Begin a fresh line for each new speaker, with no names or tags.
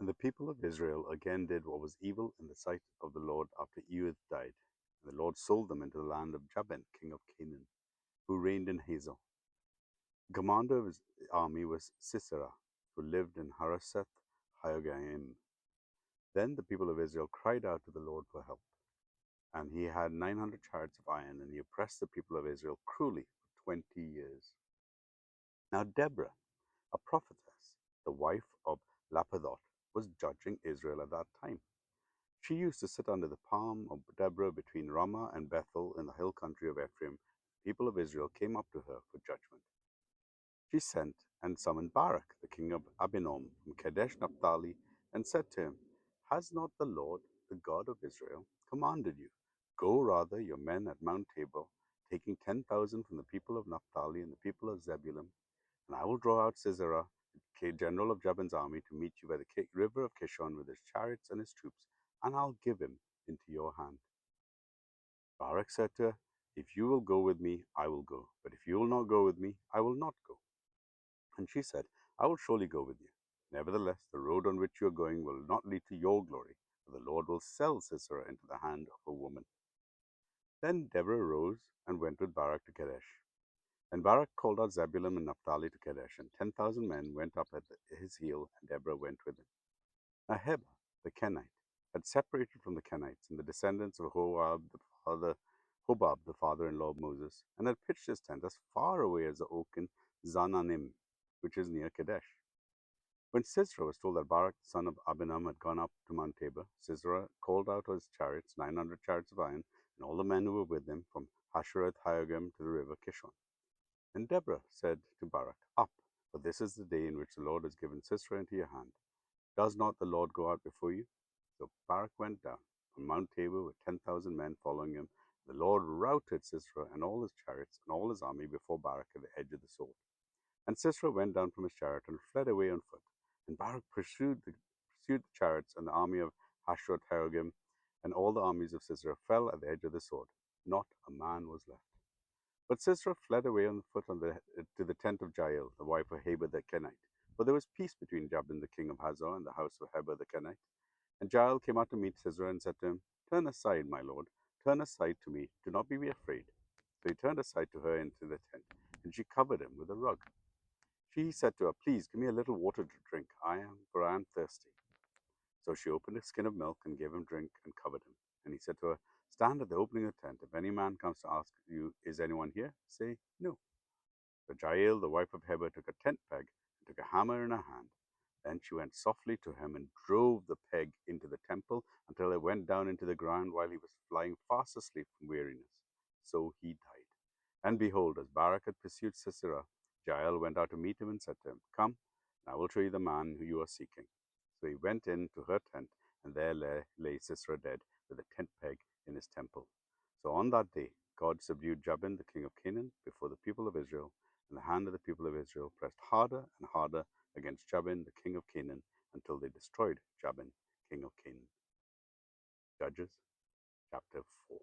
And the people of Israel again did what was evil in the sight of the Lord after Ehud died. And the Lord sold them into the land of Jabin, king of Canaan, who reigned in Hazor. The commander of his army was Sisera, who lived in Harosheth Hagoyim. Then the people of Israel cried out to the Lord for help. And he had 900 chariots of iron, and he oppressed the people of Israel cruelly for 20 years. Now Deborah, a prophetess, the wife of Lapidoth, was judging Israel at that time. She used to sit under the palm of Deborah between Ramah and Bethel in the hill country of Ephraim. The people of Israel came up to her for judgment. She sent and summoned Barak, the king of Abinoam, from Kadesh Naphtali, and said to him, Has not the Lord, the God of Israel, commanded you, Go rather your men at Mount Tabor, taking 10,000 from the people of Naphtali and the people of Zebulun, and I will draw out Sisera, the general of Jabin's army, to meet you by the river of Kishon with his chariots and his troops, and I'll give him into your hand. Barak said to her, If you will go with me, I will go, but if you will not go with me, I will not go. And she said, I will surely go with you. Nevertheless, the road on which you are going will not lead to your glory, for the Lord will sell Sisera into the hand of a woman. Then Deborah rose and went with Barak to Kadesh. And Barak called out Zebulun and Naphtali to Kadesh, and 10,000 men went up at his heel, and Deborah went with him. Now Heber, the Kenite, had separated from the Kenites and the descendants of Hobab, the father-in-law of Moses, and had pitched his tent as far away as the oak in Zananim, which is near Kadesh. When Sisera was told that Barak, the son of Abinoam, had gone up to Mount Tabor, Sisera called out his chariots, 900 chariots of iron, and all the men who were with him, from Hashereth Haggim to the river Kishon. And Deborah said to Barak, Up, for this is the day in which the Lord has given Sisera into your hand. Does not the Lord go out before you? So Barak went down on Mount Tabor with 10,000 men following him. The Lord routed Sisera and all his chariots and all his army before Barak at the edge of the sword. And Sisera went down from his chariot and fled away on foot. And Barak pursued the chariots and the army of Hashereth Haggim, and all the armies of Sisera fell at the edge of the sword. Not a man was left. But Sisera fled away on foot to the tent of Jael, the wife of Heber the Kenite. For there was peace between Jabin the king of Hazor and the house of Heber the Kenite. And Jael came out to meet Sisera and said to him, Turn aside, my lord, turn aside to me, do not be afraid. So he turned aside to her into the tent, and she covered him with a rug. She said to her, Please give me a little water to drink, for I am thirsty. So she opened a skin of milk and gave him drink and covered him. And he said to her, Stand at the opening of the tent. If any man comes to ask you, Is anyone here? Say, No. So Jael, the wife of Heber, took a tent peg and took a hammer in her hand. Then she went softly to him and drove the peg into the temple until it went down into the ground while he was lying fast asleep from weariness. So he died. And behold, as Barak had pursued Sisera, Jael went out to meet him and said to him, Come, and I will show you the man who you are seeking. So he went in to her tent, and there lay Sisera dead, with a tent peg in his temple. So on that day, God subdued Jabin, the king of Canaan, before the people of Israel, and the hand of the people of Israel pressed harder and harder against Jabin, the king of Canaan, until they destroyed Jabin, king of Canaan. Judges chapter 4.